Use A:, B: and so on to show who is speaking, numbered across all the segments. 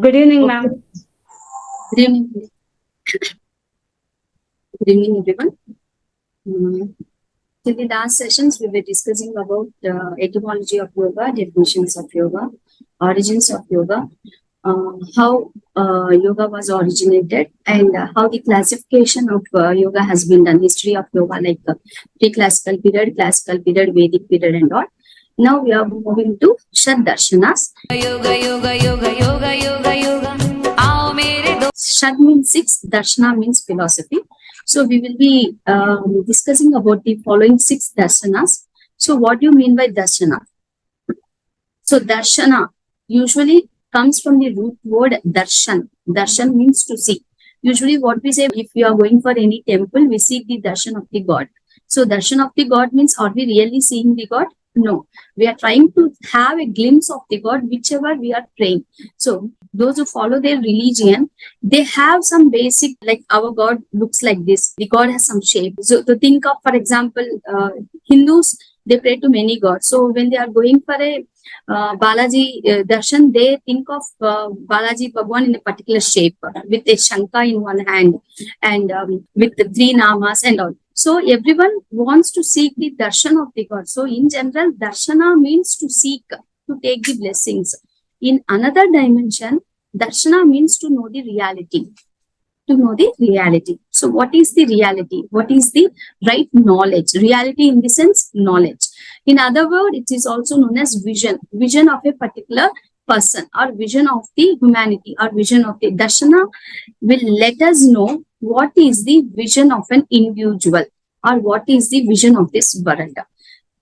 A: Good evening,
B: Okay.
A: ma'am.
B: Good evening. Good evening, everyone. In the last sessions, we were discussing about the etymology of yoga, definitions of yoga, origins of yoga, how yoga was originated, and how the classification of yoga has been done. History of yoga, like pre-classical period, classical period, Vedic period, and all. Now we are moving to Shad Darshanas.
C: Yoga, yoga, yoga, yoga, yoga, yoga. Aao mere do.
B: Shad means six, Darshana means philosophy. So we will be discussing about the following six darshanas. So what do you mean by darshana? So darshana usually comes from the root word darshan. Darshan means to see. Usually what we say, if we are going for any temple, we seek the darshan of the God. So darshan of the God means, are we really seeing the God? No. We are trying to have a glimpse of the God, whichever we are praying. So those who follow their religion, they have some basic, like our God looks like this. The God has some shape. So to think of, for example, Hindus, they pray to many gods. So when they are going for a Balaji darshan, they think of Balaji Bhagwan in a particular shape with a shanka in one hand and with the three namas and all. So everyone wants to seek the darshan of the God. So in general, darshana means to seek, to take the blessings. In another dimension, darshana means to know the reality. To know the reality. So what is the reality? What is the right knowledge? Reality in the sense knowledge. In other words, it is also known as vision. Vision of a particular person, or vision of the humanity, or vision of the darshana will let us know what is the vision of an individual, or what is the vision of this world.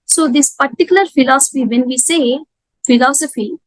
B: So this particular philosophy, when we say philosophy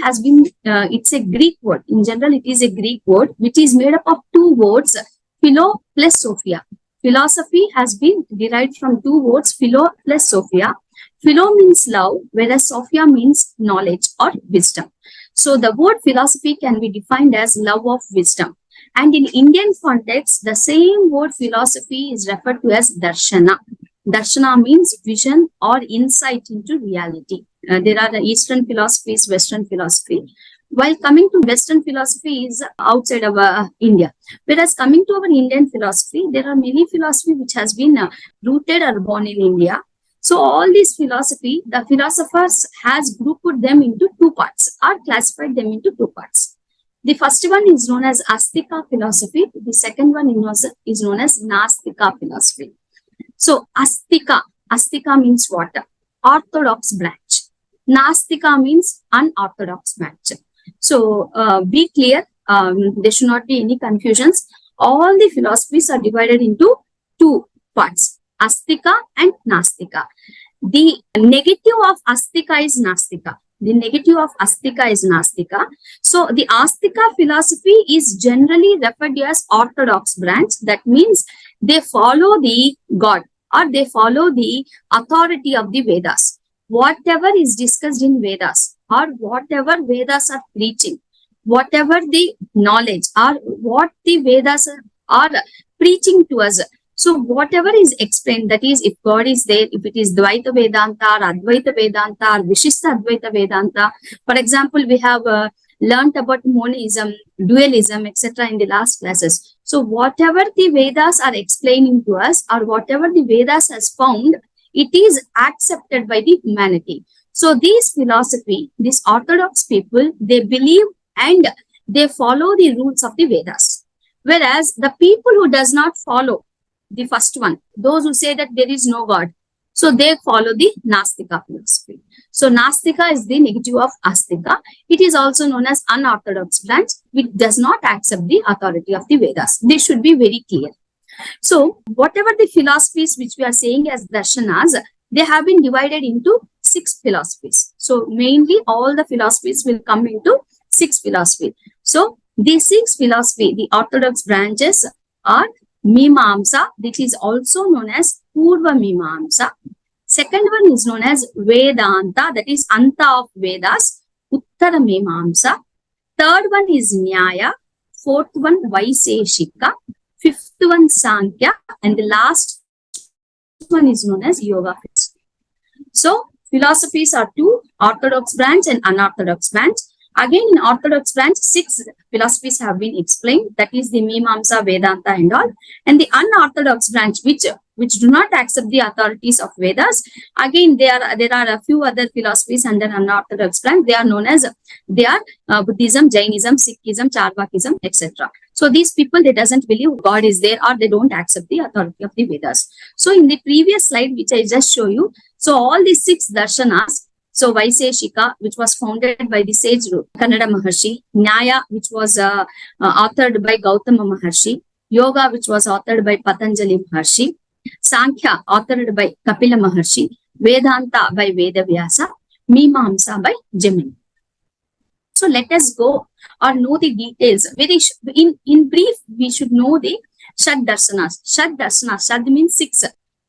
B: has been, it's a Greek word. In general, it is a Greek word which is made up of two words, philo plus sophia. Philosophy has been derived from two words, philo plus sophia. Philo means love, whereas sophia means knowledge or wisdom. So the word philosophy can be defined as love of wisdom. And in Indian context, the same word philosophy is referred to as darshana. Darshana means vision or insight into reality. There are the Eastern philosophies, Western philosophy. While coming to Western philosophy is outside of India. Whereas coming to our Indian philosophy, there are many philosophy which has been rooted or born in India. So all these philosophy, the philosophers has grouped them into two parts, or classified them into two parts. The first one is known as Astika philosophy. The second one is known as Nastika philosophy. So Astika means what? Orthodox branch. Nastika means unorthodox branch. So be clear, there should not be any confusions. All the philosophies are divided into two parts, Astika and Nastika. The negative of Astika is Nastika. The negative of Astika is Nastika. So the Astika philosophy is generally referred to as orthodox branch. That means they follow the God, or they follow the authority of the Vedas. Whatever is discussed in Vedas, or whatever Vedas are preaching, whatever the knowledge, or what the Vedas are preaching to us. So whatever is explained, that is, if God is there, if it is Dvaita Vedanta, or Advaita Vedanta, or Vishishta Advaita Vedanta. For example, we have learnt about monism, dualism, etc. in the last classes. So whatever the Vedas are explaining to us, or whatever the Vedas has found, it is accepted by the humanity. So these philosophy, these orthodox people, they believe and they follow the rules of the Vedas. Whereas the people who does not follow the first one, those who say that there is no God, so they follow the Nastika philosophy. So Nastika is the negative of Astika. It is also known as unorthodox branch, which does not accept the authority of the Vedas. This should be very clear. So whatever the philosophies which we are saying as darshanas, they have been divided into six philosophies. So mainly all the philosophies will come into six philosophy. So these six philosophy, the orthodox branches are Mimamsa, which is also known as Purva Mimamsa. Second one is known as Vedanta, that is Anta of Vedas, Uttara Mimamsa. Third one is Nyaya. Fourth one Vaiseshika. Fifth one Sankhya. And the last one is known as Yoga. So philosophies are two, orthodox branch and unorthodox branch. Again, in Orthodox branch, 6 philosophies have been explained. That is the Mimamsa, Vedanta, and all. And the unorthodox branch, which do not accept the authorities of Vedas, again there are a few other philosophies under unorthodox branch. They are known as Buddhism, Jainism, Sikhism, Charvakism, etc. So these people, they doesn't believe God is there, or they don't accept the authority of the Vedas. So in the previous slide, which I just show you, so all these 6 darshanas. So Vaiseshika, which was founded by the sage Kannada Maharshi, Nyaya, which was authored by Gautama Maharshi, Yoga, which was authored by Patanjali Maharshi, Sankhya, authored by Kapila Maharshi, Vedanta by VYASA, Mimamsa by Gemini. So let us go or know the details. In brief, we should know the Shad Darshanas. Shad Darshanas, Shad means 6.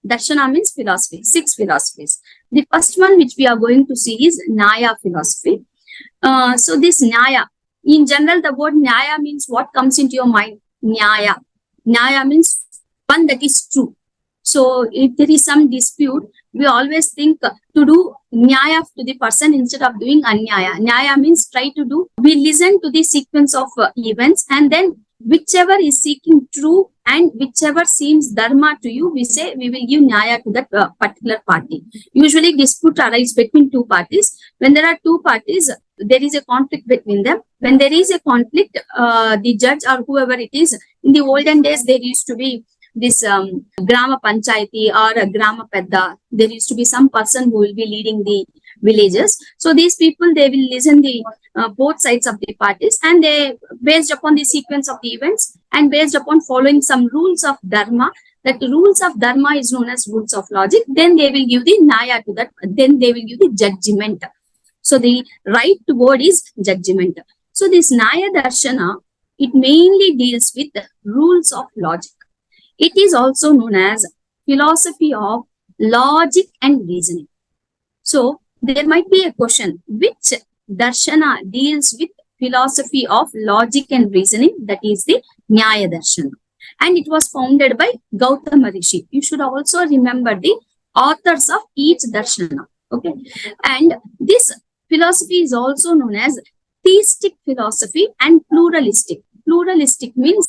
B: Darshana means philosophy, 6 philosophies. The first one which we are going to see is Nyaya philosophy. So this Nyaya, in general, the word Nyaya means what comes into your mind? Nyaya. Nyaya means one that is true. So if there is some dispute, we always think to do Nyaya to the person instead of doing Anyaya. Nyaya means try to do. We listen to the sequence of events, and then whichever is seeking true and whichever seems dharma to you, we say we will give Nyaya to that particular party. Usually dispute arises between 2 parties. When there are 2 parties, there is a conflict between them. When there is a conflict, the judge or whoever it is, in the olden days, there used to be this Grama Panchayati or a Grama Pedda. There used to be some person who will be leading the villages. So these people, they will listen the both sides of the parties, and they, based upon the sequence of the events and based upon following some rules of dharma, that rules of dharma is known as rules of logic, then they will give the Nyaya to that, then they will give the judgment. So the right word is judgment. So this Nyaya Darshana, it mainly deals with rules of logic. It is also known as philosophy of logic and reasoning. So there might be a question, which darshana deals with philosophy of logic and reasoning? That is the Nyaya Darshana. And it was founded by Gautama Rishi. You should also remember the authors of each darshana. Okay. And this philosophy is also known as theistic philosophy and pluralistic. Pluralistic means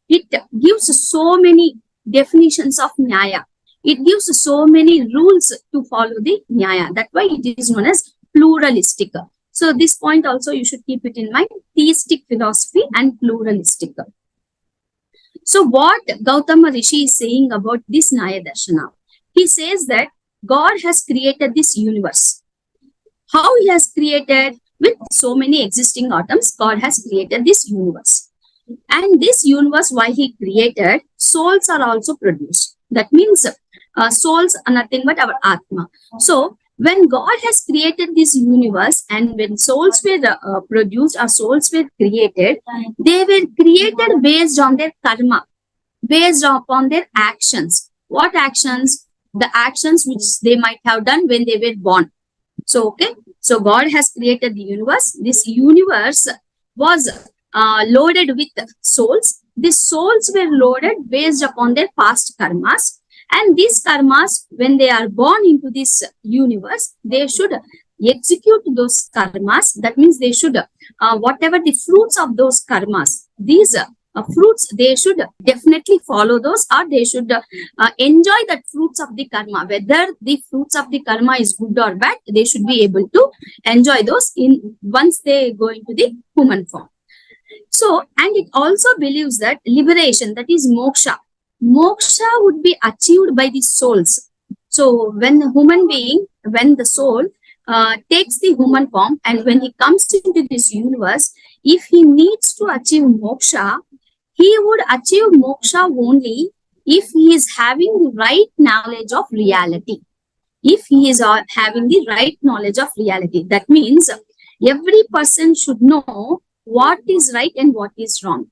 B: it gives so many definitions of Nyaya. It gives so many rules to follow the Nyaya. That's why it is known as pluralistic. So this point also you should keep it in mind, theistic philosophy and pluralistic. So what Gautama Rishi is saying about this Nyaya Darshana? He says that God has created this universe. How he has created? With so many existing atoms, God has created this universe. And this universe, why he created, souls are also produced. That means souls are nothing but our Atma. So when God has created this universe, and when souls were produced or souls were created, they were created based on their karma, based upon their actions. What actions? The actions which they might have done when they were born. So, okay. So God has created the universe. This universe was loaded with souls. These souls were loaded based upon their past karmas. And these karmas, when they are born into this universe, they should execute those karmas. That means they should, whatever the fruits of those karmas, these fruits, they should definitely follow those, or they should enjoy the fruits of the karma. Whether the fruits of the karma is good or bad, they should be able to enjoy those in once they go into the human form. So, and it also believes that liberation, that is moksha, moksha would be achieved by the souls. So when the human being, when the soul takes the human form, and when he comes into this universe, if he needs to achieve moksha, he would achieve moksha only if he is having the right knowledge of reality. If he is having the right knowledge of reality, that means every person should know what is right and what is wrong,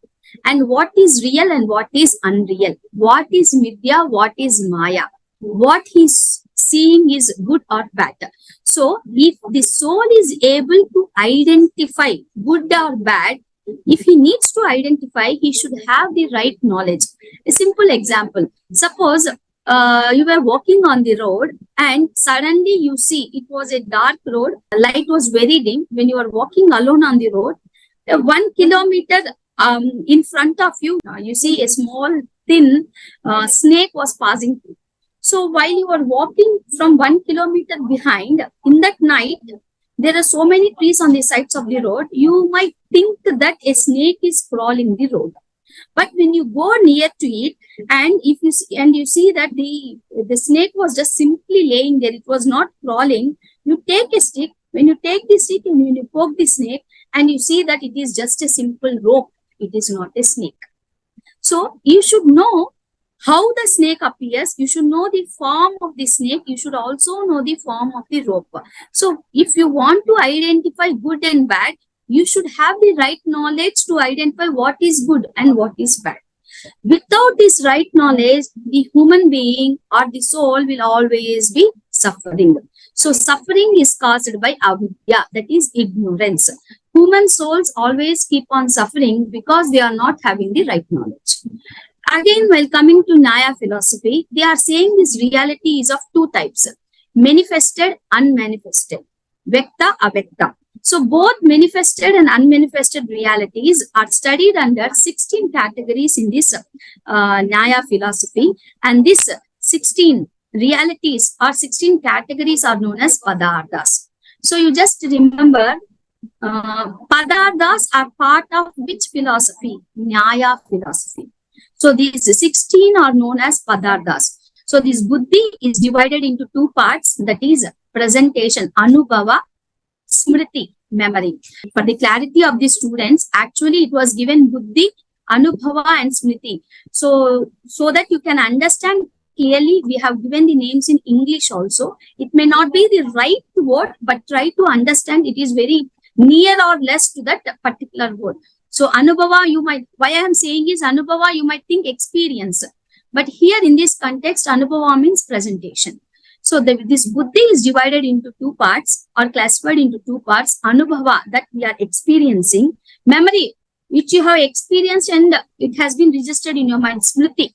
B: and what is real and what is unreal, what is midya, what is maya, what he's seeing is good or bad. So if the soul is able to identify good or bad, if he needs to identify, he should have the right knowledge. A simple example, suppose you were walking on the road and suddenly you see it was a dark road, light was very dim when you were walking alone on the road. 1 kilometer in front of you, you see a small thin snake was passing through. So while you are walking from 1 kilometer behind, in that night, there are so many trees on the sides of the road, you might think that a snake is crawling the road. But when you go near to it, and if you see, and you see that the snake was just simply laying there, it was not crawling, you take a stick. When you take the stick and when you poke the snake, and you see that it is just a simple rope, it is not a snake. So you should know how the snake appears. You should know the form of the snake. You should also know the form of the rope. So if you want to identify good and bad, you should have the right knowledge to identify what is good and what is bad. Without this right knowledge, the human being or the soul will always be suffering. So suffering is caused by avidya, that is ignorance. Human souls always keep on suffering because they are not having the right knowledge. Again, while coming to Nyaya philosophy, they are saying this reality is of two types: manifested, unmanifested, Vyakta, Avyakta. So both manifested and unmanifested realities are studied under 16 categories in this Nyaya philosophy, and this 16 realities or 16 categories are known as padarthas. So you just remember, padarthas are part of which philosophy? Nyaya philosophy. So these 16 are known as padarthas. So this buddhi is divided into two parts, that is presentation, anubhava, smriti, memory. For the clarity of the students, actually it was given buddhi, anubhava and smriti. So that you can understand clearly, we have given the names in English also. It may not be the right word, but try to understand it is very near or less to that particular word. So anubhava, you might, why I am saying is anubhava, you might think experience. But here in this context, anubhava means presentation. So this buddhi is divided into two parts or classified into two parts. Anubhava, that we are experiencing. Memory, which you have experienced and it has been registered in your mind. Smriti.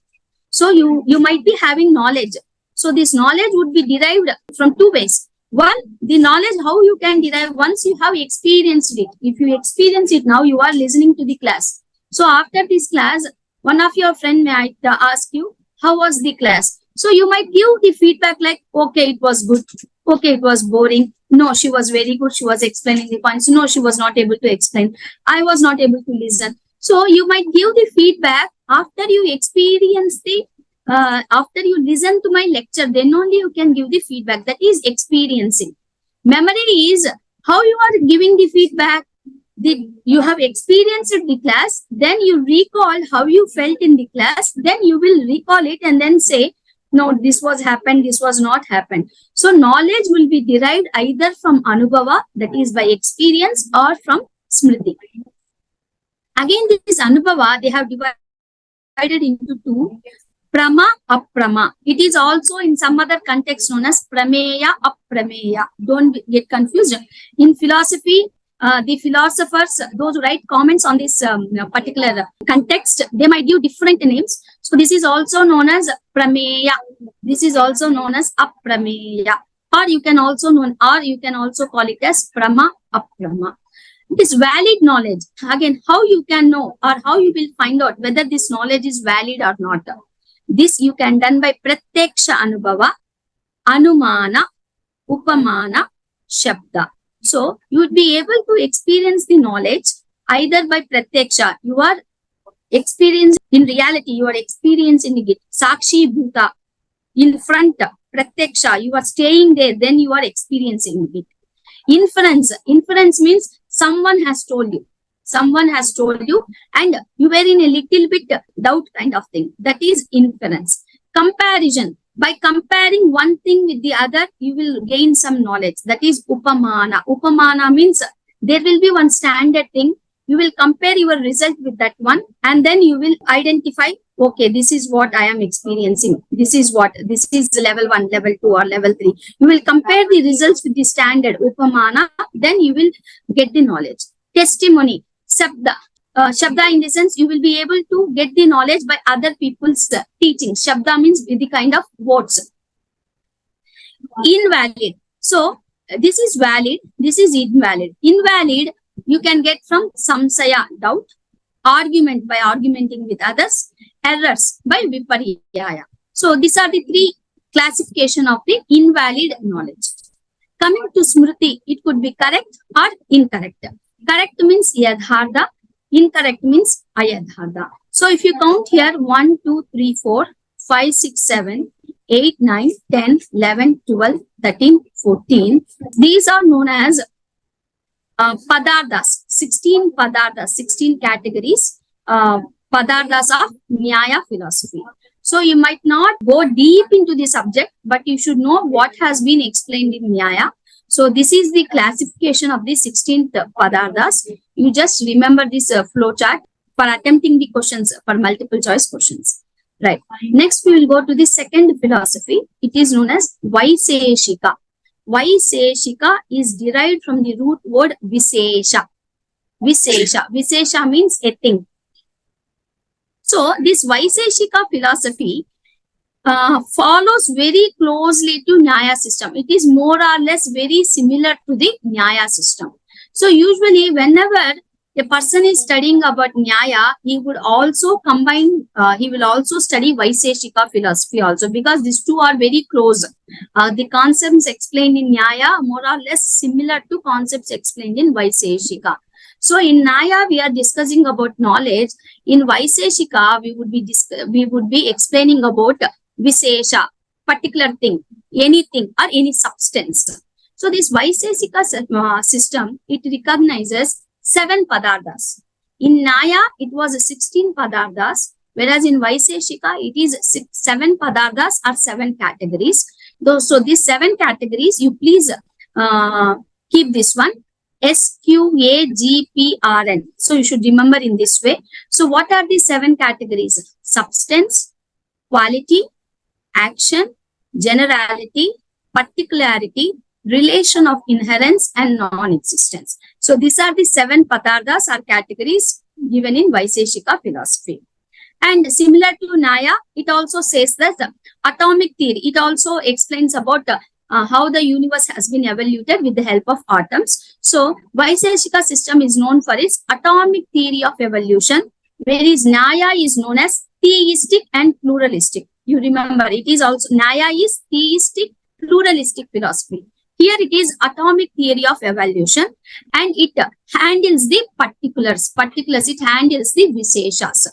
B: So you might be having knowledge. So this knowledge would be derived from two ways. One, the knowledge, how you can derive once you have experienced it. If you experience it now, you are listening to the class. So after this class, one of your friend might ask you, how was the class? So you might give the feedback like, okay, it was good. Okay, it was boring. No, she was very good. She was explaining the points. No, she was not able to explain. I was not able to listen. So you might give the feedback after you experience the after you listen to my lecture, then only you can give the feedback. That is experiencing. Memory is how you are giving the feedback. You have experienced the class, then you recall how you felt in the class, then you will recall it and then say, no, this was happened, this was not happened. So knowledge will be derived either from anubhava, that is by experience, or from smriti. Again, this anubhava, they have divided into two. Prama, aprama. It is also in some other context known as prameya, aprameya. Don't get confused. In philosophy, the philosophers, those who write comments on this particular context, they might give different names. So this is also known as prameya. This is also known as aprameya. Or you can also call it as prama, aprama. It is valid knowledge. Again, how you can know or how you will find out whether this knowledge is valid or not. This you can done by pratyaksha anubhava, anumana, upamana, shabda. So you would be able to experience the knowledge either by pratyaksha. You are experiencing in reality, you are experiencing it. Sakshi bhuta, in front, pratyaksha, you are staying there, then you are experiencing it. Inference means someone has told you. Someone has told you and you were in a little bit doubt kind of thing. That is inference. Comparison. By comparing one thing with the other, you will gain some knowledge. That is upamana. Upamana means there will be one standard thing. You will compare your result with that one and then you will identify, okay, this is what I am experiencing. This is level 1, level 2 or level 3. You will compare the results with the standard upamana, then you will get the knowledge. Testimony. Sabda. Shabda in the sense you will be able to get the knowledge by other people's teachings. Shabda means the kind of words. Invalid. So this is valid, this is invalid. Invalid you can get from samsaya, doubt, argument by argumenting with others, errors by viparyaya. So these are the three classification of the invalid knowledge. Coming to smriti, it could be correct or incorrect. Correct means yadhartha, incorrect means ayadhartha. So if you count here 1, 2, 3, 4, 5, 6, 7, 8, 9, 10, 11, 12, 13, 14. These are known as padardas, 16 padardas, 16 categories, padardas of Nyaya philosophy. So you might not go deep into the subject, but you should know what has been explained in Nyaya. So this is the classification of the 16th padardas. You just remember this flow chart for attempting the questions, for multiple choice questions. Right. Next, we will go to the second philosophy. It is known as Vaiseshika. Vaiseshika is derived from the root word Visesha. Visesha. Visesha means a thing. So, this Vaiseshika philosophy follows very closely to Nyaya system. It is more or less very similar to the Nyaya system. So, usually whenever a person is studying about Nyaya, he would also combine, he will also study Vaiseshika philosophy also, because these two are very close. The concepts explained in Nyaya more or less similar to concepts explained in Vaiseshika. So in Nyaya, we are discussing about knowledge. In Vaiseshika, we would be explaining about Visesha, particular thing, anything or any substance. So this Vaiseshika system, it recognizes 7 padardas. In Nyaya, it was 16 padardas, whereas in Vaiseshika, it is 7 padardas or 7 categories. So these 7 categories, you please keep this one, SQAGPRN. So you should remember in this way. So what are the 7 categories? Substance, quality, action, generality, particularity, relation of inherence and non-existence. So these are the 7 padardas or categories given in Vaiseshika philosophy. And similar to Nyaya, it also says that atomic theory, it also explains about how the universe has been evaluated with the help of atoms. So Vaiseshika system is known for its atomic theory of evolution, whereas Nyaya is known as theistic and pluralistic. You remember, it is also, Nyaya is theistic, pluralistic philosophy. Here it is atomic theory of evolution, and it handles the particulars, it handles the Viseshas.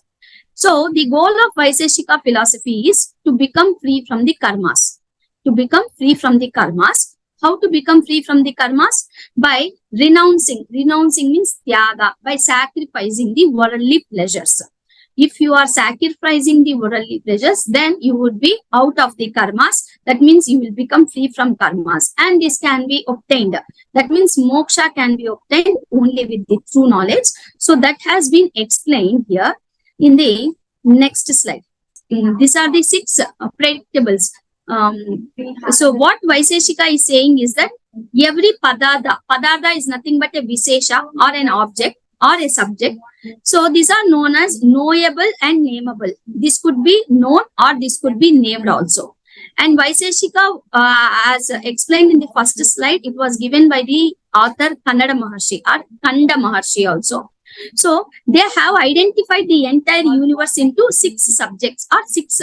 B: So the goal of Vaiseshika philosophy is to become free from the karmas. To become free from the karmas. How to become free from the karmas? By renouncing. Renouncing means tyaga, by sacrificing the worldly pleasures. If you are sacrificing the worldly pleasures, then you would be out of the karmas. That means you will become free from karmas. And this can be obtained. That means moksha can be obtained only with the true knowledge. So that has been explained here in the next slide. These are the 6 predictables. So what Vaiseshika is saying is that every padarda is nothing but a Visesha or an object or a subject. So these are known as knowable and nameable. This could be known or this could be named also. And Vaiseshika, as explained in the first slide, it was given by the author Kannada Maharshi or Kanda Maharshi also. So they have identified the entire universe into 6 subjects or 6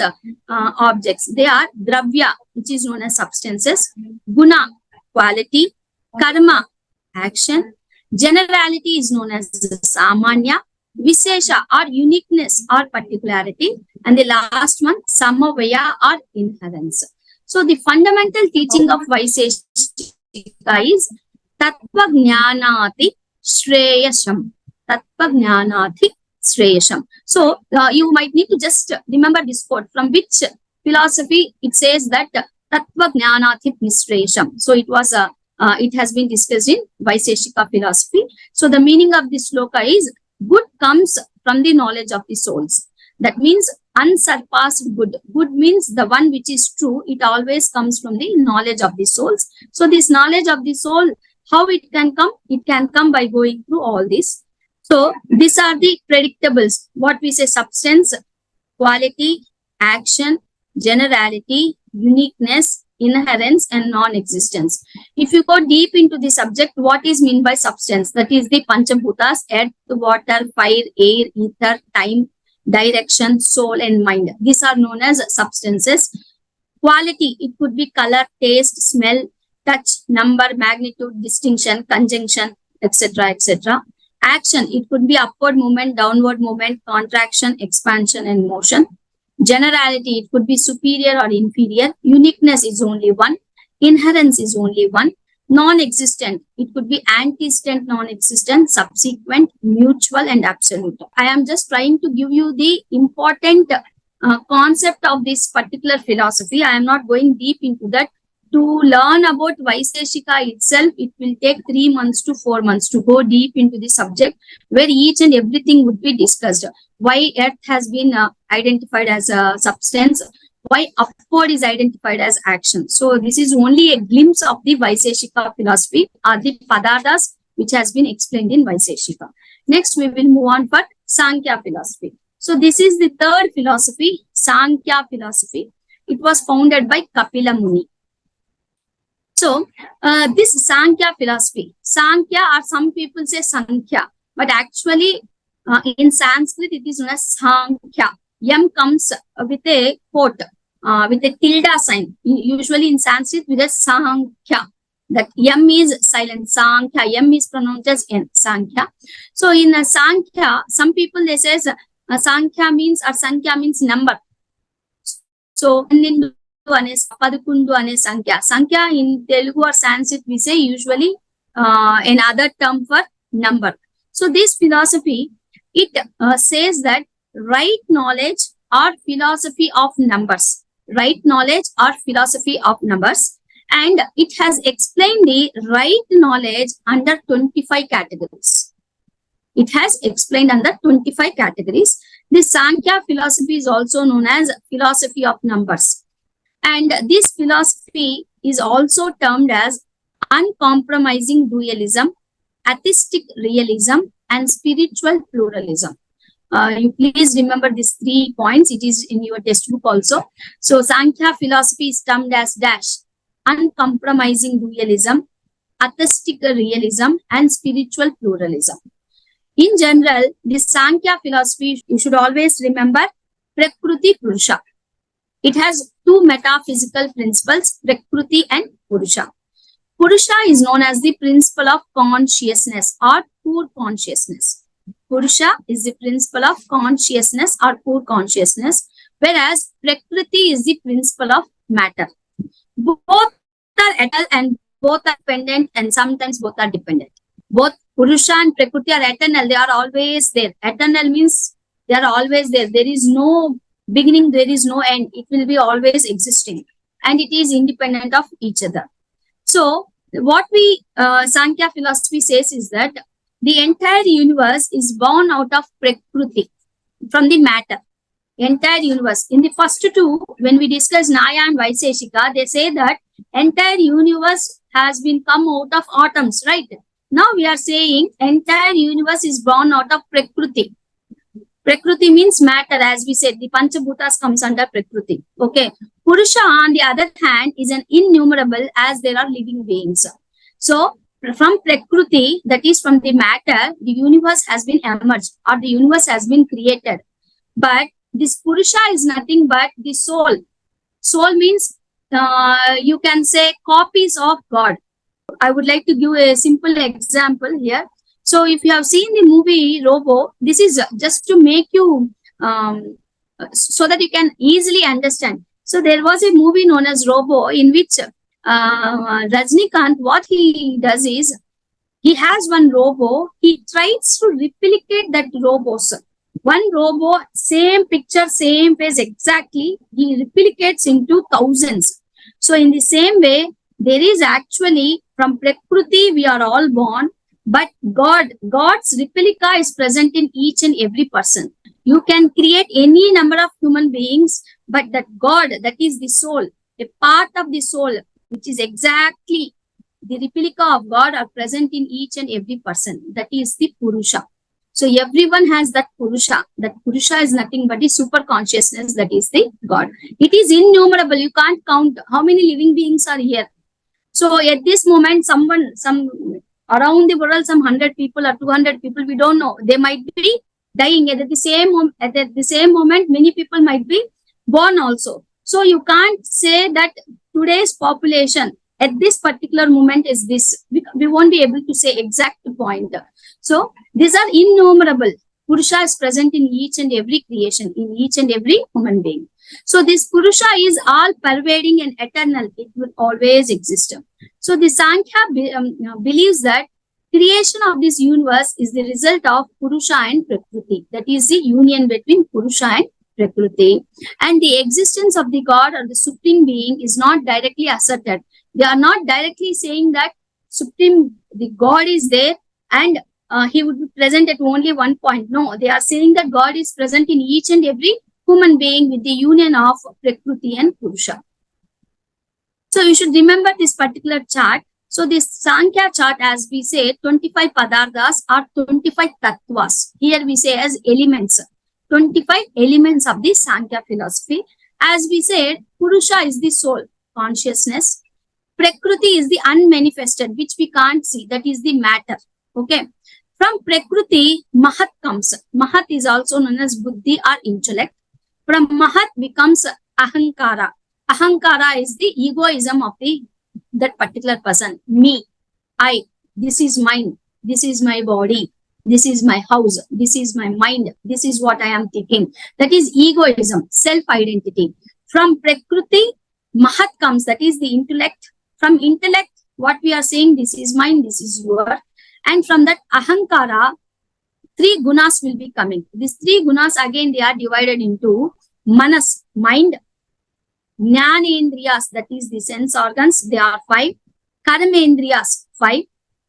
B: objects. They are Dravya, which is known as substances, Guna, quality, Karma, action, generality is known as Samanya, Visesha or uniqueness or particularity, and the last one, Samavaya or inherence. So the fundamental teaching of Vaiseshika is Tattva Jnanati Shreyasham. Tattva Jnanati Shreyasham. So you might need to just remember this quote, from which philosophy it says that Tattva Jnanati Shreyasham. So it was it has been discussed in Vaiseshika philosophy. So the meaning of this sloka is good comes from the knowledge of the souls. That means unsurpassed good. Good means the one which is true. It always comes from the knowledge of the souls. So this knowledge of the soul, how it can come? It can come by going through all this. So these are the predictables. What we say: substance, quality, action, generality, uniqueness, inherence, and non-existence. If you go deep into the subject, what is meant by substance? That is the Panchabhutas: earth, water, fire, air, ether, time, direction, soul, and mind. These are known as substances. Quality, it could be color, taste, smell, touch, number, magnitude, distinction, conjunction, etc., etc. Action, it could be upward movement, downward movement, contraction, expansion, and motion. Generality, it could be superior or inferior. Uniqueness is only one. Inherence is only one. Non-existent, it could be antecedent, non-existent, subsequent, mutual, and absolute. I am just trying to give you the important concept of this particular philosophy. I am not going deep into that. To learn about Vaiseshika itself, it will take 3 months to 4 months to go deep into the subject, where each and everything would be discussed. Why earth has been identified as a substance, why upward is identified as action. So this is only a glimpse of the Vaiseshika philosophy, or the Padarthas, which has been explained in Vaiseshika. Next, we will move on for Sankhya philosophy. So this is the third philosophy, Sankhya philosophy. It was founded by Kapila Muni. So this Sankhya philosophy, Sankhya, or some people say Sankhya, but actually in Sanskrit it is known as Sankhya. Yam comes with a quote, with a tilde sign. Usually in Sanskrit with a Sankhya. That yam is silent, Sankhya. Yam is pronounced as n, Sankhya. So in Sankhya, some people they say Sankhya means, or Sankhya means number. So Padakundu ane Sankhya. Sankhya in Telugu or Sanskrit we say usually another term for number. So this philosophy, it says that right knowledge or philosophy of numbers. Right knowledge or philosophy of numbers. And it has explained the right knowledge under 25 categories. It has explained under 25 categories. This Sankhya philosophy is also known as philosophy of numbers. And this philosophy is also termed as uncompromising dualism, atheistic realism, and spiritual pluralism. You please remember these 3 points. It is in your textbook also. So Sankhya philosophy is termed as dash, uncompromising dualism, atheistic realism, and spiritual pluralism. In general, this Sankhya philosophy, you should always remember Prakriti Purusha. It has 2 metaphysical principles, Prakriti and Purusha. Purusha is known as the principle of consciousness or pure consciousness. Purusha is the principle of consciousness or pure consciousness, whereas Prakriti is the principle of matter. Both are eternal and both are dependent, and sometimes both are dependent. Both Purusha and Prakriti are eternal. They are always there. Eternal means they are always there. There is no beginning, there is no end. It will be always existing, and it is independent of each other. So what we Sankhya philosophy says is that the entire universe is born out of Prakriti, from the matter. Entire universe. In the first 2, when we discuss Nyaya and Vaiseshika, they say that entire universe has been come out of atoms, right? Now we are saying entire universe is born out of Prakriti. Prakriti means matter, as we said. The Panchabhutas comes under Prakriti. Okay. Purusha, on the other hand, is an innumerable, as there are living beings. So from Prakriti, that is from the matter, the universe has been emerged, or the universe has been created. But this Purusha is nothing but the soul. Soul means you can say copies of God. I would like to give a simple example here. So if you have seen the movie Robo, this is just to make you, so that you can easily understand. So there was a movie known as Robo, in which Rajnikant, what he does is, he has one robo, he tries to replicate that robos. One robo, same picture, same face exactly, he replicates into thousands. So in the same way, there is actually, from Prakriti we are all born, but God's replica is present in each and every person. You can create any number of human beings, but that God, that is the soul, a part of the soul, which is exactly the replica of God, are present in each and every person. That is the Purusha. So everyone has that Purusha. That Purusha is nothing but the super consciousness, that is the God. It is innumerable. You can't count how many living beings are here. So at this moment, some around the world, some 100 people or 200 people, we don't know. They might be dying at the same moment. Many people might be born also. So you can't say that today's population at this particular moment is this. We won't be able to say exact point. So these are innumerable. Purusha is present in each and every creation, in each and every human being. So this Purusha is all pervading and eternal. It will always exist. So the Sankhya believes that creation of this universe is the result of Purusha and Prakriti. That is the union between Purusha and Prakriti. And the existence of the God or the Supreme Being is not directly asserted. They are not directly saying that the God is there and he would be present at only one point. No, they are saying that God is present in each and every human being with the union of Prakriti and Purusha. So you should remember this particular chart. So this Sankhya chart, as we say, 25 padarthas or 25 tattvas. Here we say as elements. 25 elements of the Sankhya philosophy. As we said, Purusha is the soul, consciousness. Prakriti is the unmanifested, which we can't see. That is the matter. Okay. From Prakriti, Mahat comes. Mahat is also known as Buddhi or intellect. From Mahat becomes Ahankara. Ahankara is the egoism of that particular person. Me, I, this is mine, this is my body, this is my house, this is my mind, this is what I am thinking. That is egoism, self-identity. From Prakriti, Mahat comes, that is the intellect. From intellect, what we are saying, this is mine, this is yours. And from that Ahankara, 3 gunas will be coming. These 3 gunas, again, they are divided into Manas, mind, Jnanendriyas, that is the sense organs, they are 5, Karmendriyas, 5,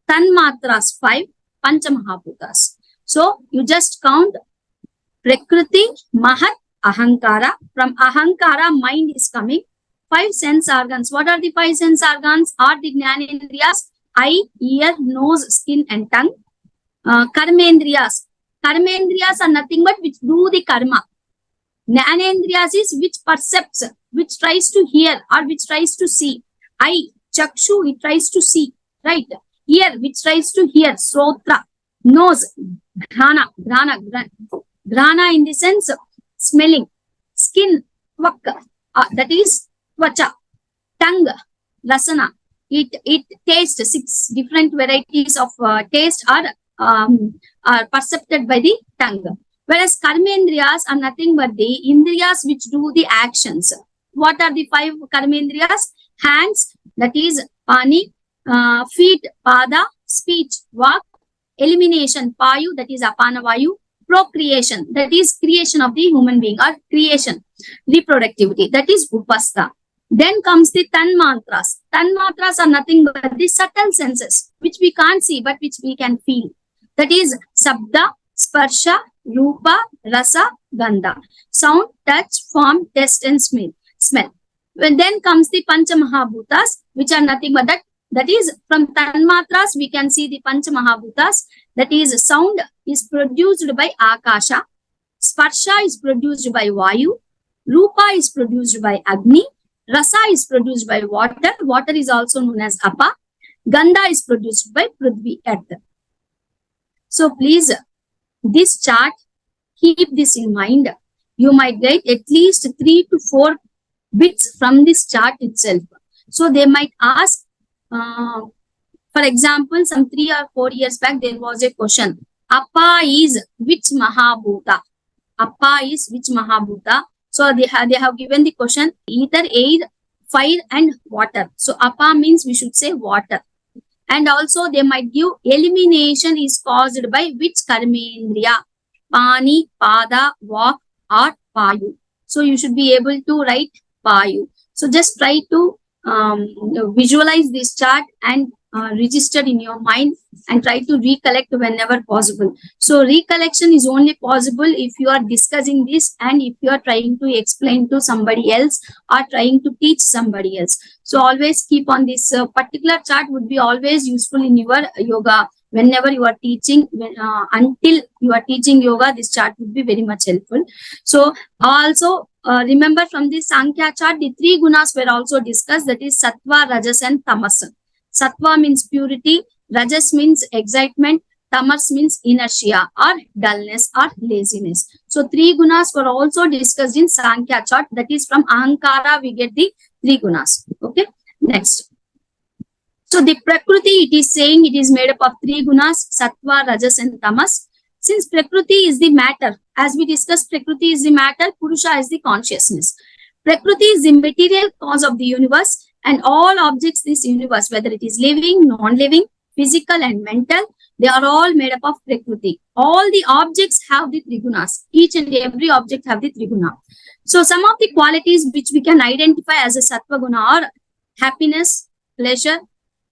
B: Tanmatras, 5, Panchamahabhutas. So, you just count Prakriti, Mahat, Ahankara. From Ahankara, mind is coming. 5 sense organs. What are the 5 sense organs? Are the Jnanendriyas? Eye, ear, nose, skin and tongue. Karmendriyas. Karmendriyas are nothing but which do the karma. Jnanendriyas is which percepts, which tries to hear or which tries to see. Eye, chakshu, it tries to see, right? Ear, which tries to hear, srotra. Nose, grana in the sense of smelling. Skin, tvak, that is tvacha. Tongue, rasana. It tastes. 6 different varieties of taste are percepted by the tongue. Whereas Karmendriyas are nothing but the Indriyas which do the actions. What are the 5 Karmendriyas? Hands, that is Pani, feet, Pada, speech, Vak, elimination, Payu, that is Apana Vayu, procreation, that is creation of the human being or creation, reproductivity, that is Upastha. Then comes the Tanmatras. Tanmatras are nothing but the subtle senses which we can't see but which we can feel. That is Sabda, Sparsha, Rupa, Rasa, Gandha. Sound, touch, form, taste and smell. Then comes the Panchamahabhutas, which are nothing but that is from Tanmatras we can see the Panchamahabhutas. That is sound is produced by Akasha. Sparsha is produced by Vayu. Rupa is produced by Agni. Rasa is produced by water. Water is also known as Apa. Gandha is produced by Prithvi, earth. So please, this chart, keep this in mind. You might get at least 3 to 4 bits from this chart itself. So they might ask, for example, some 3 or 4 years back, there was a question. Apa is which Mahabhuta? Apa is which Mahabhuta? So they have given the question either air, fire and water. So Apa means we should say water. And also they might give elimination is caused by which Karmendriya? Pani, Pada, Vak or Payu. So you should be able to write Payu. So just try to visualize this chart and register in your mind and try to recollect whenever possible. So recollection is only possible if you are discussing this and if you are trying to explain to somebody else or trying to teach somebody else. So always keep on this particular chart would be always useful in your yoga Whenever you are teaching, until you are teaching yoga, this chart would be very much helpful. So also remember from the Sankhya chart, the three gunas were also discussed, that is Sattva, Rajas and Tamas. Sattva means purity, Rajas means excitement, Tamas means inertia or dullness or laziness. So three gunas were also discussed in Sankhya chart, that is from Ahankara we get the three gunas. Okay, next. So the Prakriti, it is saying it is made up of three gunas, Sattva, Rajas and Tamas. Since Prakriti is the matter, as we discussed, Prakriti is the matter, Purusha is the consciousness. Prakriti is the material cause of the universe, and all objects in this universe, whether it is living, non-living, physical and mental, they are all made up of Prakriti. All the objects have the trigunas. Each and every object have the triguna. So some of the qualities which we can identify as a Sattva guna are happiness, pleasure,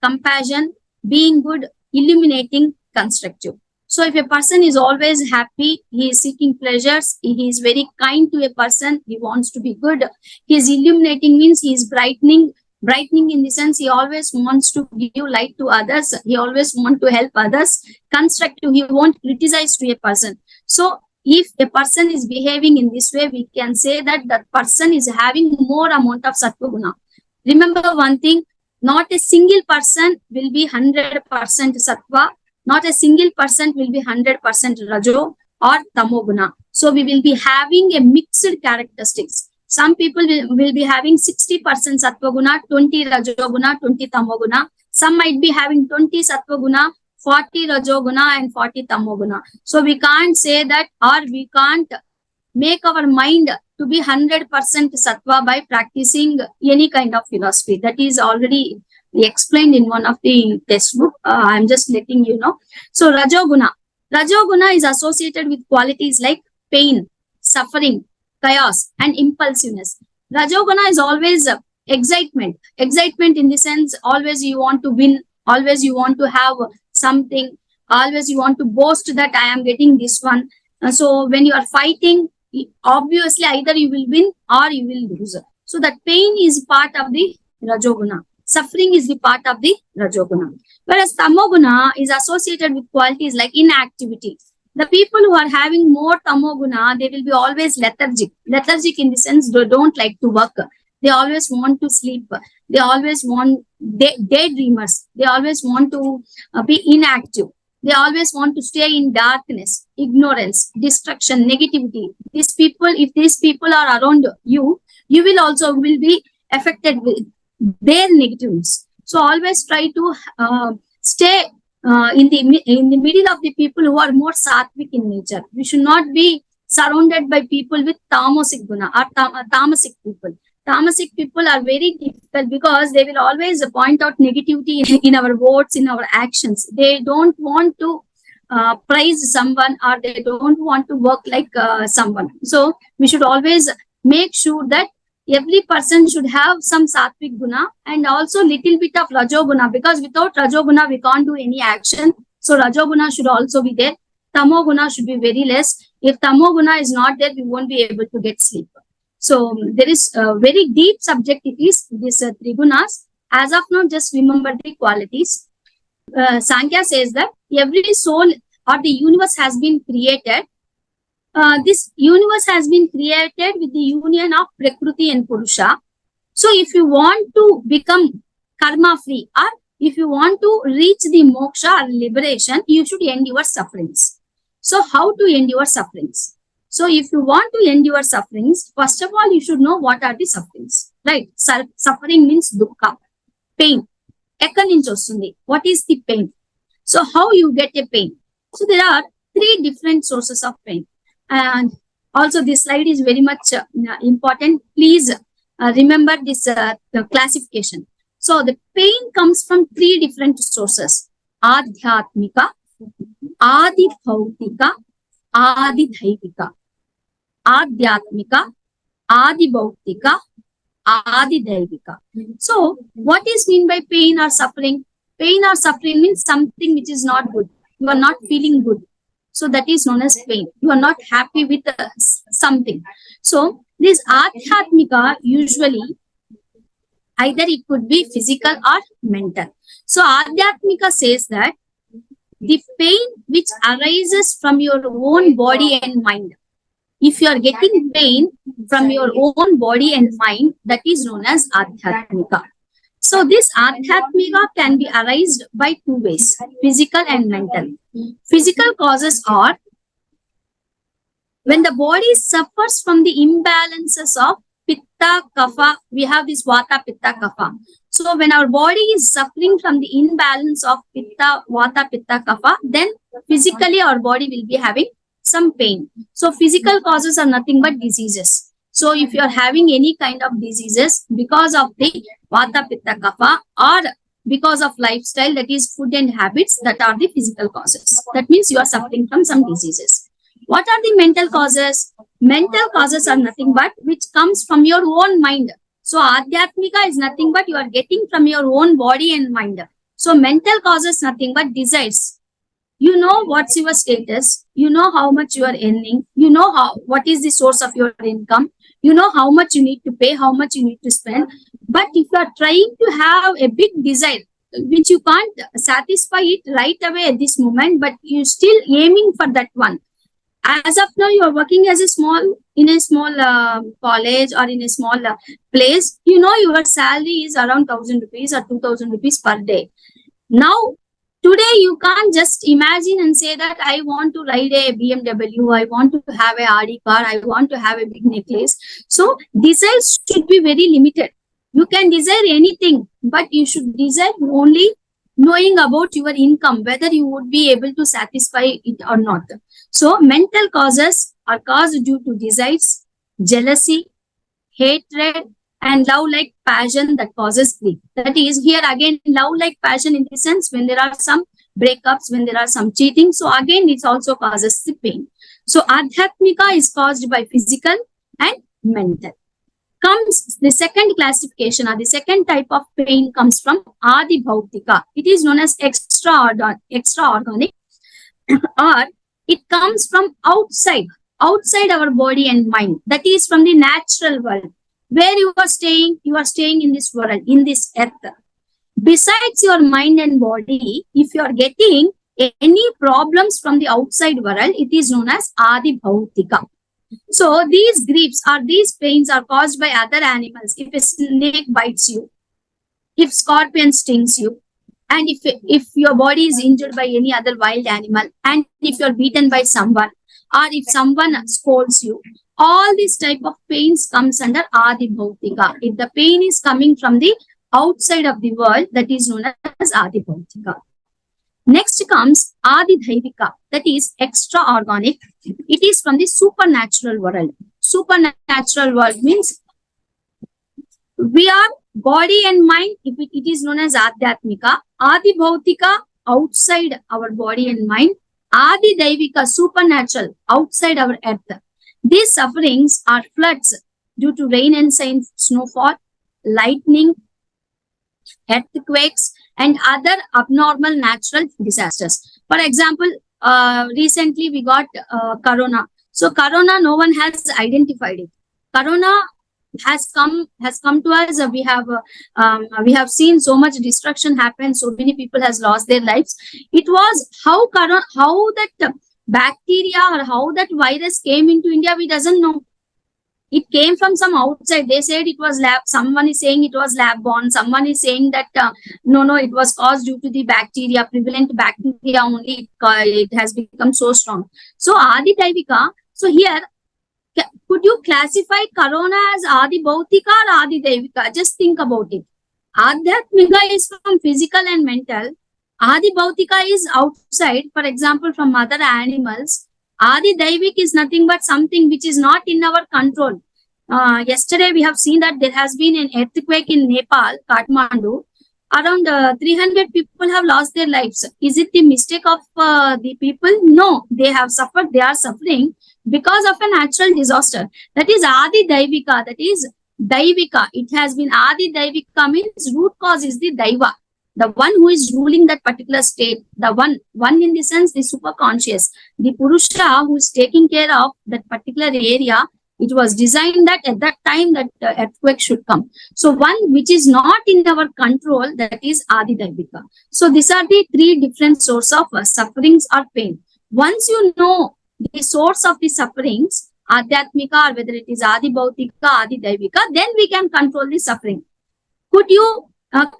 B: compassion, being good, illuminating, constructive. So if a person is always happy, he is seeking pleasures, he is very kind to a person, he wants to be good. He is illuminating means he is brightening in the sense he always wants to give light to others, he always wants to help others. Constructive, he won't criticize to a person. So if a person is behaving in this way, we can say that that person is having more amount of Sattva guna. Remember one thing, not a single person will be 100% Sattva, not a single person will be 100% Rajo or Tamoguna. So we will be having a mixed characteristics. Some people will be having 60% Sattva guna, 20 Rajo guna, 20 Tamoguna. Some might be having 20 Sattva guna, 40 Rajo guna and 40 Tamoguna. So we can't say that, or we can't make our mind to be 100% Sattva by practicing any kind of philosophy. That is already explained in one of the textbook. I'm just letting you know. So Rajoguna. Rajoguna is associated with qualities like pain, suffering, chaos and impulsiveness. Rajoguna is always excitement. Excitement in the sense, always you want to win, always you want to have something, always you want to boast that I am getting this one. So when you are fighting, obviously either you will win or you will lose. So that pain is part of the Rajoguna. Suffering is the part of the Rajoguna. Whereas Tamoguna is associated with qualities like inactivity. The people who are having more Tamoguna, they will be always lethargic. Lethargic in the sense they don't like to work. They always want to sleep. They always want daydreamers. They always want to be inactive. They always want to stay in darkness, ignorance, destruction, negativity. These people, if these people are around you, you will be affected with their negativeness. So always try to stay in the middle of the people who are more sattvic in nature. We should not be surrounded by people with tamasic guna or tamasic people. Tamasic people are very difficult because they will always point out negativity in our words, in our actions. They don't want to praise someone, or they don't want to work like someone. So we should always make sure that every person should have some sattvic guna and also little bit of rajoguna, because without rajoguna we can't do any action. So rajoguna should also be there. Tamoguna should be very less. If tamoguna is not there, we won't be able to get sleep. So there is a very deep subject. It is this trigunas. As of now, just remember the qualities. Sankhya says that every soul or the universe has been created. This universe has been created with the union of Prakriti and Purusha. So if you want to become karma free, or if you want to reach the moksha or liberation, you should endure sufferings. So how to endure sufferings? So if you want to endure sufferings, first of all, you should know what are the sufferings, right? Suffering means dukkha, pain. What is the pain? So how you get a pain? So there are three different sources of pain. And also this slide is very much important. Please remember this classification. So the pain comes from three different sources: Adhyatmika, Adi Bhautika, Adi Dhaivika. Adhyatmika, Adi Bhautika, Adi Dhaivika. So what is mean by pain or suffering? Pain or suffering means something which is not good. You are not feeling good. So that is known as pain. You are not happy with something. So this Adhyatmika usually either it could be physical or mental. So Adhyatmika says that the pain which arises from your own body and mind. If you are getting pain from your own body and mind, that is known as Adhyatmika. So this Adhyatmika can be arised by two ways, physical and mental. Physical causes are when the body suffers from the imbalances of Pitta, Kapha, we have this Vata, Pitta, Kapha. So when our body is suffering from the imbalance of Pitta, Vata, Pitta, Kapha, then physically our body will be having some pain. So physical causes are nothing but diseases. So if you are having any kind of diseases because of the Vata, Pitta, Kapha, or because of lifestyle, that is food and habits, that are the physical causes. That means you are suffering from some diseases. What are the mental causes? Mental causes are nothing but which comes from your own mind. So Adhyatmika is nothing but you are getting from your own body and mind. So mental causes nothing but desires. You know what's your status. You know how much you are earning. You know what is the source of your income. You know how much you need to pay, how much you need to spend. But if you are trying to have a big desire, which you can't satisfy it right away at this moment, but you're still aiming for that one. As of now, you are working as a small college or in a small place. You know your salary is around 1,000 rupees or 2,000 rupees per day. Now, today you can't just imagine and say that I want to ride a BMW, I want to have a Audi car, I want to have a big necklace. So desires should be very limited. You can desire anything, but you should desire only knowing about your income, whether you would be able to satisfy it or not. So mental causes are caused due to desires, jealousy, hatred, and love-like passion that causes grief. That is, here again, love-like passion in the sense when there are some breakups, when there are some cheating. So again, it also causes the pain. So Adhyatmika is caused by physical and mental. Comes the second classification or the second type of pain comes from Adi Bhautika. It is known as extraorganic or it comes from outside our body and mind. That is from the natural world. Where you are staying in this world, in this earth. Besides your mind and body, if you are getting any problems from the outside world, it is known as Adi Bhautika. So these griefs or these pains are caused by other animals. If a snake bites you, if scorpion stings you, and if your body is injured by any other wild animal, and if you're beaten by someone, or if someone scolds you, all these type of pains comes under Adi Bhautika. If the pain is coming from the outside of the world, that is known as Adi Bhautika. Next comes Adi Daivika, that is extraorganic. It is from the supernatural world. Supernatural world means we are body and mind, it is known as Adhyatmika. Adi Bhautika, outside our body and mind. Adi Daivika, supernatural, outside our earth. These sufferings are floods due to rain and snowfall, lightning, earthquakes, and other abnormal natural disasters. For example, recently we got Corona. So Corona, no one has identified it. Corona has come to us. We have seen so much destruction happen. So many people has lost their lives. It was how that bacteria or how that virus came into India, we doesn't know. It came from some outside. They said it was lab. Someone is saying it was lab born. Someone is saying that no, it was caused due to the bacteria, prevalent bacteria only. It has become so strong. So Adi Daivika. So here, could you classify Corona as Adi Bhautika or Adi Daivika? Just think about it. Adhyatmika is from physical and mental. Adi Bhautika is outside, for example, from other animals. Adi Daivik is nothing but something which is not in our control. Yesterday, we have seen that there has been an earthquake in Nepal, Kathmandu. Around 300 people have lost their lives. Is it the mistake of the people? No, they have suffered. They are suffering because of a natural disaster. That is Adi Daivika. That is Daivika. It has been Adi Daivika means root cause is the Daiva. The one who is ruling that particular state, the one in the sense, the superconscious, the Purusha who is taking care of that particular area, It was designed that at that time that earthquake should come. So one which is not in our control, that is Adi Daivika. So these are the three different sources of sufferings or pain. Once you know the source of the sufferings, Adhyatmika, or whether it is Adi Bhautika, Adi Daivika, then we can control the suffering. Could you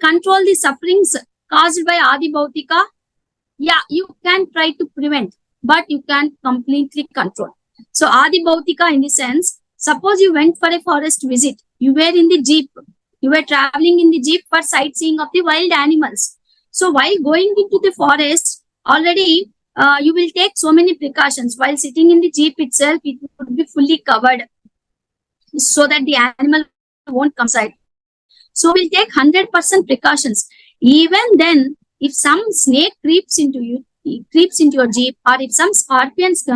B: control the sufferings caused by Adi Bhautika? Yeah, you can try to prevent, but you can't completely control. So Adi Bhautika, in the sense, suppose you went for a forest visit, you were in the jeep, you were traveling in the jeep for sightseeing of the wild animals. So while going into the forest, already you will take so many precautions. While sitting in the jeep itself, it would be fully covered so that the animal won't come inside. So we'll take 100% precautions. Even then, if some snake creeps into your jeep, or if some scorpions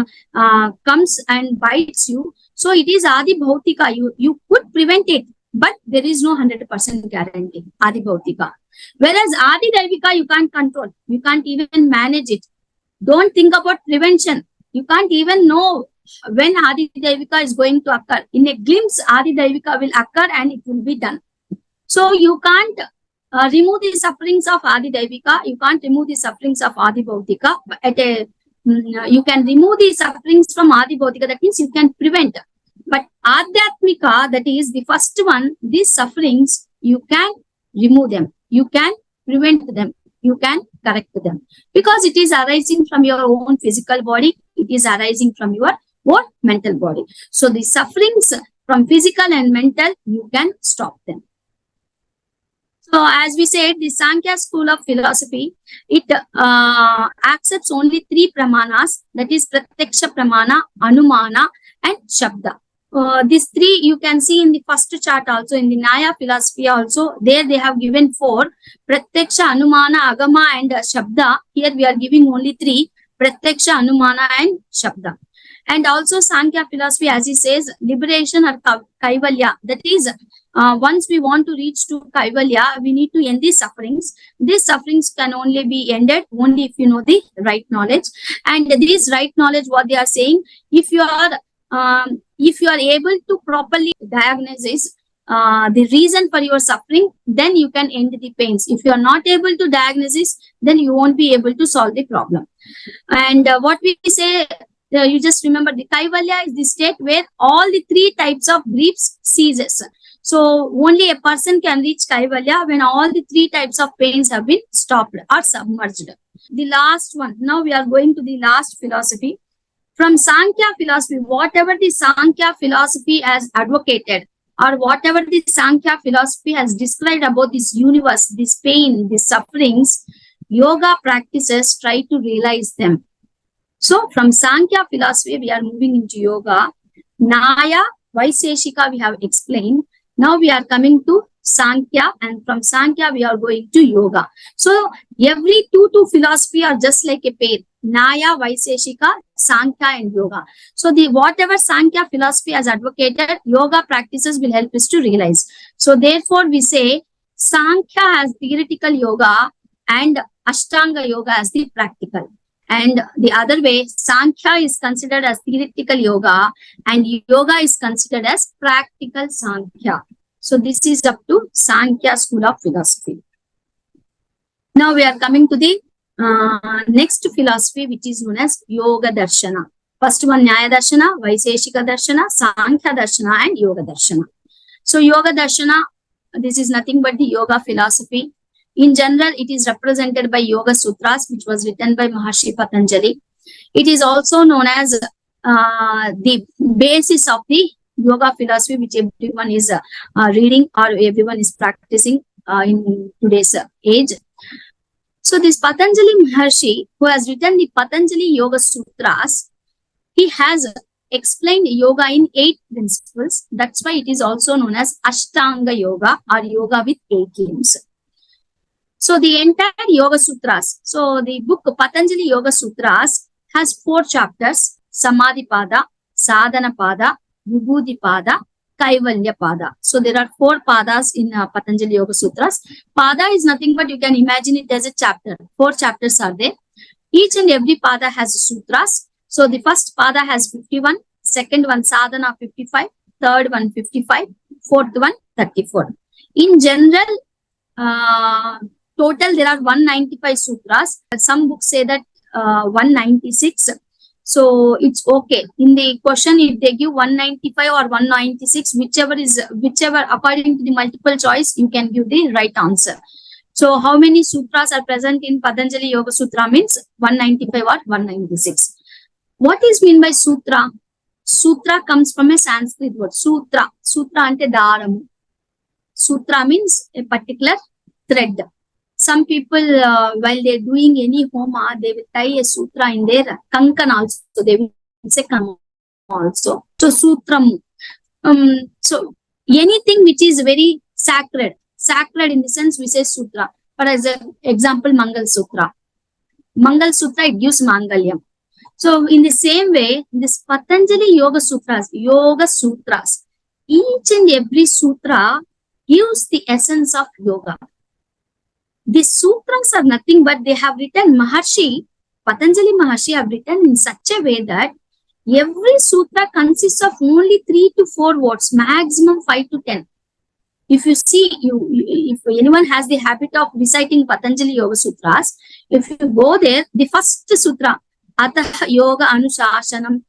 B: comes and bites you, so it is Adi Bhautika. You could prevent it, but there is no 100% guarantee, Adi Bhautika. Whereas Adi Daivika, you can't control. You can't even manage it. Don't think about prevention. You can't even know when Adi Daivika is going to occur. In a glimpse, Adi Daivika will occur and it will be done. So you can't remove the sufferings of Adi Daivika. You can't remove the sufferings of Adi Bhautika. You can remove the sufferings from Adi Bhautika. That means you can prevent. But Adhyatmika, that is the first one, these sufferings, you can remove them. You can prevent them. You can correct them. Because it is arising from your own physical body. It is arising from your own mental body. So the sufferings from physical and mental, you can stop them. So as we said, the Sankhya school of philosophy, it accepts only three pramanas, that is Pratyaksha Pramana, Anumana and Shabda. These three you can see in the first chart also, in the Nyaya philosophy also, there they have given four, Pratyaksha, Anumana, Agama and Shabda. Here we are giving only three, Pratyaksha, Anumana and Shabda. And also Sankhya philosophy, as he says, liberation or Kaivalya, that is, once we want to reach to Kaivalya, we need to end these sufferings. These sufferings can only be ended only if you know the right knowledge. And this right knowledge, what they are saying, if you are able to properly diagnose the reason for your suffering, then you can end the pains. If you are not able to diagnose this, then you won't be able to solve the problem. And what we say, you just remember, the Kaivalya is the state where all the three types of griefs ceases. So only a person can reach Kaivalya when all the three types of pains have been stopped or submerged. The last one, now we are going to the last philosophy. From Sankhya philosophy, whatever the Sankhya philosophy has advocated, or whatever the Sankhya philosophy has described about this universe, this pain, these sufferings, yoga practices try to realize them. So from Sankhya philosophy, we are moving into yoga. Nyaya, Vaiseshika, we have explained. Now we are coming to Sankhya, and from Sankhya we are going to yoga. So every two philosophy are just like a pair. Nyaya, Vaiseshika, Sankhya and yoga. So the whatever Sankhya philosophy has advocated, yoga practices will help us to realize. So therefore we say Sankhya has theoretical yoga and Ashtanga yoga as the practical. And the other way, Sankhya is considered as theoretical yoga and yoga is considered as practical Sankhya. So this is up to Sankhya school of philosophy. Now we are coming to the next philosophy, which is known as Yoga Darshana. First one, Nyaya Darshana, Vaiseshika Darshana, Sankhya Darshana and Yoga Darshana. So Yoga Darshana, this is nothing but the yoga philosophy. In general, it is represented by Yoga Sutras, which was written by Maharshi Patanjali. It is also known as the basis of the yoga philosophy, which everyone is reading or everyone is practicing in today's age. So this Patanjali Maharshi, who has written the Patanjali Yoga Sutras, he has explained yoga in 8 principles. That's why it is also known as Ashtanga Yoga or yoga with 8 limbs. So the entire Yoga Sutras, so the book Patanjali Yoga Sutras has 4 chapters: Samadhi Pada, Sadhana Pada, Vibhuti Pada, Kaivalya Pada. So there are 4 padas in Patanjali Yoga Sutras. Pada is nothing but you can imagine it as a chapter. 4 chapters are there. Each and every pada has sutras. So the first pada has 51, second one sadhana 55, third one 55, fourth one 34. In general, total there are 195 sutras. Some books say that 196. So it's okay. In the question, if they give 195 or 196, whichever according to the multiple choice, you can give the right answer. So how many sutras are present in Patanjali Yoga Sutra means 195 or 196. What is mean by sutra? Sutra comes from a Sanskrit word. Sutra. Sutra ante daramu. Sutra means a particular thread. Some people, while they're doing any homa, they will tie a sutra in their kankan also. They will say kankan also. So sutram. So anything which is very sacred. Sacred in the sense we say sutra. For example, Mangal Sutra. Mangal Sutra, it gives Mangalyam. So in the same way, this Patanjali Yoga Sutras, each and every sutra gives the essence of yoga. The sutras are nothing but they have written Patanjali Maharshi have written in such a way that every sutra consists of only 3 to 4 words, maximum 5 to 10. If you see, if anyone has the habit of reciting Patanjali Yoga Sutras, if you go there, the first sutra, Atah Yoga Anushasanam,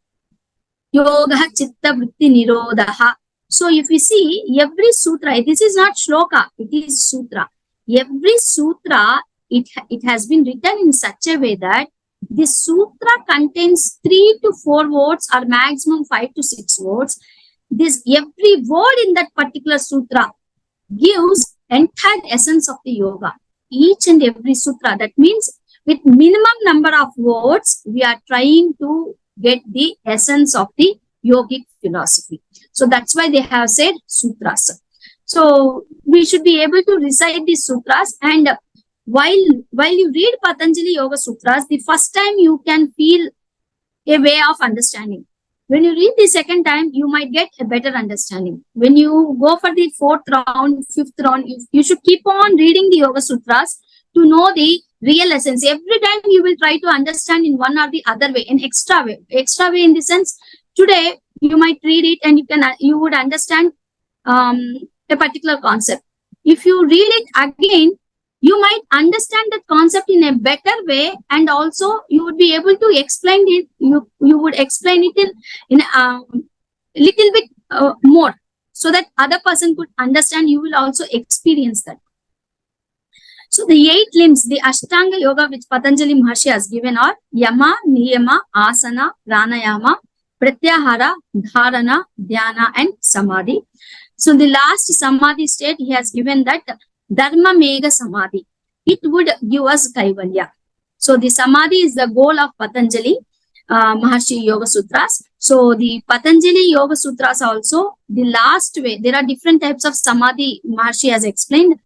B: Yoga Chitta Vritti Nirodha. So if you see, every sutra, this is not shloka, it is sutra. Every sutra, it has been written in such a way that the sutra contains 3 to 4 words or maximum 5 to 6 words. Every word in that particular sutra gives entire essence of the yoga. Each and every sutra. That means with minimum number of words, we are trying to get the essence of the yogic philosophy. So that's why they have said sutras. So we should be able to recite these sutras, and while you read Patanjali Yoga Sutras, the first time you can feel a way of understanding. When you read the second time, you might get a better understanding. When you go for the 4th round, 5th round, you should keep on reading the Yoga Sutras to know the real essence. Every time you will try to understand in one or the other way, an extra way. Extra way in the sense, today you might read it and you would understand a particular concept. If you read it again, you might understand that concept in a better way, and also you would be able to explain it. You would explain it in a little bit more, so that other person could understand. You will also experience that. So the 8 limbs, the Ashtanga Yoga which Patanjali Maharshi has given are Yama, Niyama, Asana, Pranayama, Pratyahara, Dharana, Dhyana and Samadhi. So the last Samadhi state, he has given that Dharma Mega Samadhi. It would give us Kaivalya. So the Samadhi is the goal of Patanjali Maharshi Yoga Sutras. So the Patanjali Yoga Sutras also, the last way, there are different types of Samadhi Maharshi has explained.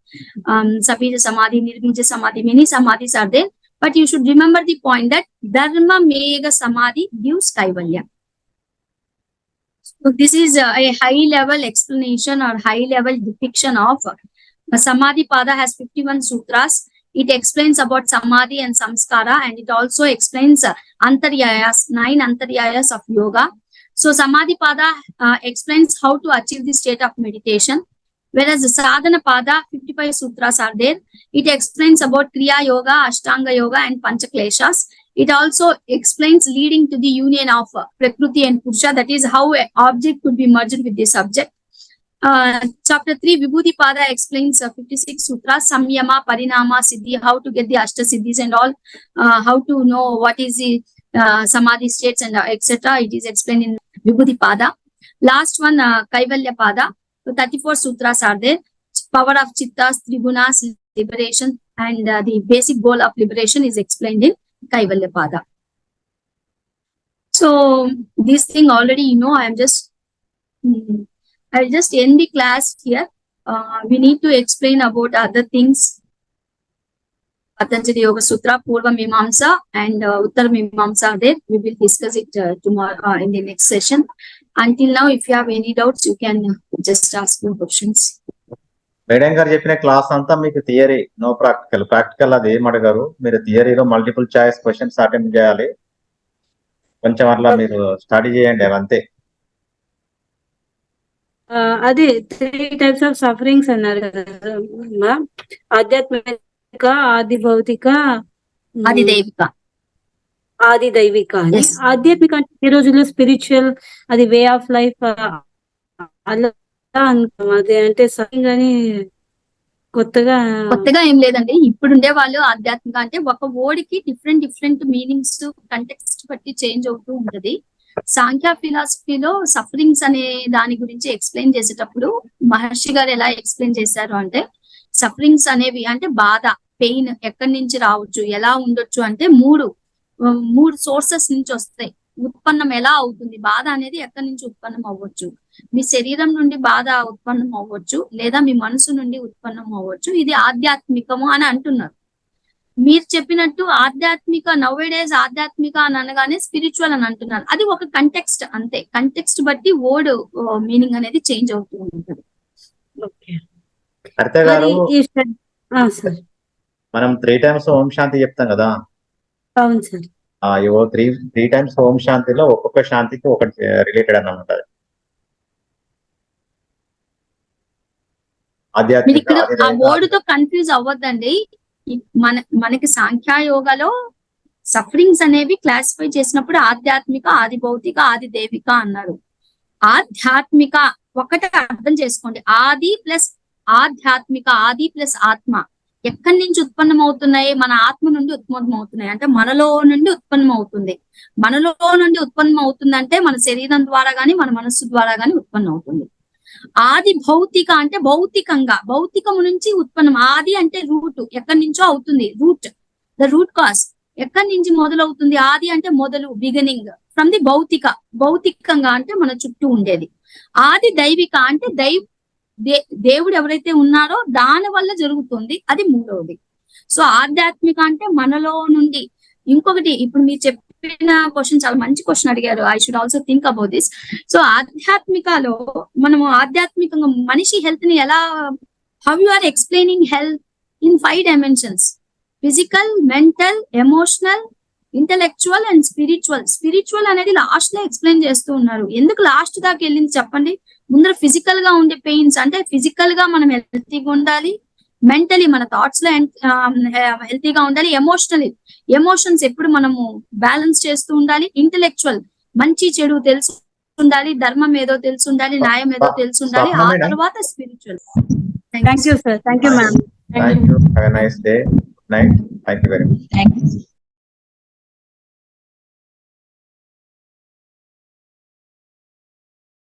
B: Sabija Samadhi, Nirbija Samadhi, many Samadhis are there. But you should remember the point that Dharma Mega Samadhi gives Kaivalya. So this is a high level explanation or high level depiction of Samadhi Pada has 51 sutras. It explains about Samadhi and Samskara, and it also explains Antaryayas, 9 Antaryayas of yoga. So Samadhi Pada explains how to achieve the state of meditation, whereas the Sadhana Pada, 55 sutras are there. It explains about Kriya Yoga, Ashtanga Yoga and Panchakleshas. It also explains leading to the union of Prakriti and Purusha, that is how an object could be merged with the subject. Chapter 3, Vibhuti Pada explains 56 sutras, Samyama, Parinama, Siddhi, how to get the Ashta Siddhis and all, how to know what is the Samadhi states and etc. It is explained in Vibhuti Pada. Last one, Kaivalya Pada. So 34 sutras are there. Power of Chittas, Trigunas, liberation, and the basic goal of liberation is explained in Kaivalya Pada. So this thing already you know. I'll just end the class here. We need to explain about other things. Patanjali Yoga Sutra, Purva Mimamsa and Uttar Mimamsa are there. We will discuss it tomorrow in the next session. Until now, if you have any doubts, you can just ask your questions.
A: Madam గారు చెప్పిన class అంతా మీకు theory, no practical. Practical అది ఏం అడగారు, మీరు థియరీలో multiple choice questions attempt చేయాలి. కొంచెం అట్లా మీరు స్టడీ చేయండి, అవి అంతే.
D: అది 3 types ఆఫ్ సఫరింగ్స్ అన్నారు కదా మ్యామ్. ఆధ్యాత్మిక, ఆది భౌతిక,
B: అది దైవిక.
D: ఆది దైవిక అని.
B: Yes.
D: ఆధ్యాత్మిక అంటే ఈ రోజుల్లో స్పిరిచువల్, అది వే ఆఫ్ లైఫ్ అలా అనుకోం. అది అంటే సఫరింగ్ అని కొత్తగా
B: కొత్తగా ఏం లేదండి. ఇప్పుడుండే వాళ్ళు ఆధ్యాత్మిక అంటే ఒక వర్డ్కి డిఫరెంట్ మీనింగ్స్ కంటెక్స్ట్ బట్టి చేంజ్ అవుతూ ఉంటది. సాంఖ్య ఫిలాసఫీలో సఫరింగ్స్ అనే దాని గురించి ఎక్స్ప్లెయిన్ చేసేటప్పుడు మహర్షి గారు ఎలా ఎక్స్ప్లెయిన్ చేశారు అంటే, సఫరింగ్స్ అనేవి అంటే బాధ, పెయిన్ ఎక్కడి నుంచి రావచ్చు, ఎలా ఉండొచ్చు అంటే మూడు సోర్సెస్ నుంచి వస్తాయి. ఉత్పన్నం ఎలా అవుతుంది, బాధ అనేది ఎక్కడి నుంచి ఉత్పన్నం అవ్వచ్చు. మీ శరీరం నుండి బాధ ఉత్పన్నం అవ్వచ్చు, లేదా మీ మనసు నుండి ఉత్పన్నం అవ్వచ్చు. ఇది ఆధ్యాత్మికము అని అంటున్నారు. మీరు చెప్పినట్టు ఆధ్యాత్మిక, నౌవేడేస్ ఆధ్యాత్మిక అని అనగానే స్పిరిచువల్ అని అంటున్నారు. అది ఒక కంటెక్స్ట్ అంతే. కంటెక్స్ట్ బట్టి వర్డ్ మీనింగ్ అనేది చేంజ్ అవుతూ ఉంటుంది.
A: హరిత గారు,
D: సార్.
A: మనం 3 times ఓం శాంతి చెప్తాం కదా.
D: అవును సార్.
A: ఇవో 3 times ఓం శాంతిలో ఒక్కొక్క శాంతికి ఒకటి రిలేటెడ్ అన్నమాట.
B: మీరు
A: ఆధ్యాత్మిక,
B: ఇక్కడ
A: ఆది
B: ఆ
A: దైవిక,
B: వర్డ్ తో కన్ఫ్యూజ్ అవ్వద్దండి. మనకి సాంఖ్య యోగాలో సఫరింగ్స్ అనేవి క్లాసిఫై చేసినప్పుడు ఆధ్యాత్మిక, ఆది భౌతిక, ఆది దైవిక అన్నారు. ఆధ్యాత్మిక ఒకటే అర్థం చేసుకోండి. ఆది ప్లస్ ఆధ్యాత్మిక, ఆది ప్లస్ ఆత్మ ఎక్కడి నుంచి ఉత్పన్నం అవుతున్నాయి? మన ఆత్మ నుండి ఉత్పన్నం అవుతున్నాయి. అంటే మనలో నుండి ఉత్పన్నం అవుతుంది. మనలో నుండి ఉత్పన్నం అవుతుందంటే మన శరీరం ద్వారా గాని, మన మనస్సు ద్వారా గాని ఉత్పన్నం అవుతుంది. ఆది భౌతిక అంటే భౌతికంగా, భౌతికము నుంచి ఉత్పన్నం. ఆది అంటే రూట్, ఎక్కడి నుంచో అవుతుంది. రూట్, ద రూట్ కాజ్ ఎక్కడి నుంచి మొదలవుతుంది? ఆది అంటే మొదలు, బిగినింగ్ ఫ్రమ్ ది భౌతిక. భౌతికంగా అంటే మన చుట్టూ ఉండేది. ఆది దైవిక అంటే దేవుడు ఎవరైతే ఉన్నారో దాని వల్ల జరుగుతుంది. అది మూడవది. సో ఆధ్యాత్మిక అంటే మనలో నుండి. ఇంకొకటి, ఇప్పుడు మీరు చెప్పిన క్వశ్చన్ చాలా మంచి క్వశ్చన్ అడిగారు. I should also think about this. So ఆధ్యాత్మికలో మనము ఆధ్యాత్మికంగా మనిషి హెల్త్ ని ఎలా, how you are explaining health in 5 dimensions: physical, mental, emotional, intellectual and spiritual. Spiritual అనేది లాస్ట్ లో ఎక్స్ప్లెయిన్ చేస్తూ ఉన్నారు. ఎందుకు లాస్ట్ దాకా వెళ్ళింది చెప్పండి? ముందర ఫిజికల్ గా ఉండే పెయిన్స్ అంటే ఫిజికల్ గా మనం హెల్తీగా ఉండాలి, మెంటలీ మన థాట్స్ లో హెల్తీగా ఉండాలి, ఎమోషన్స్ ఎప్పుడు మనము బ్యాలెన్స్ చేస్తూ ఉండాలి, ఇంటెలెక్చువల్ మంచి చెడు తెలుసు ఉండాలి, ధర్మం ఏదో తెలుసు ఉండాలి, న్యాయం ఏదో తెలుసు ఉండాలి, ఆ తర్వాత spiritual.
D: Thank you sir. Thank you ma'am.
A: Thank you. Have a nice day. Good night. Thank you very much.
B: Thank you.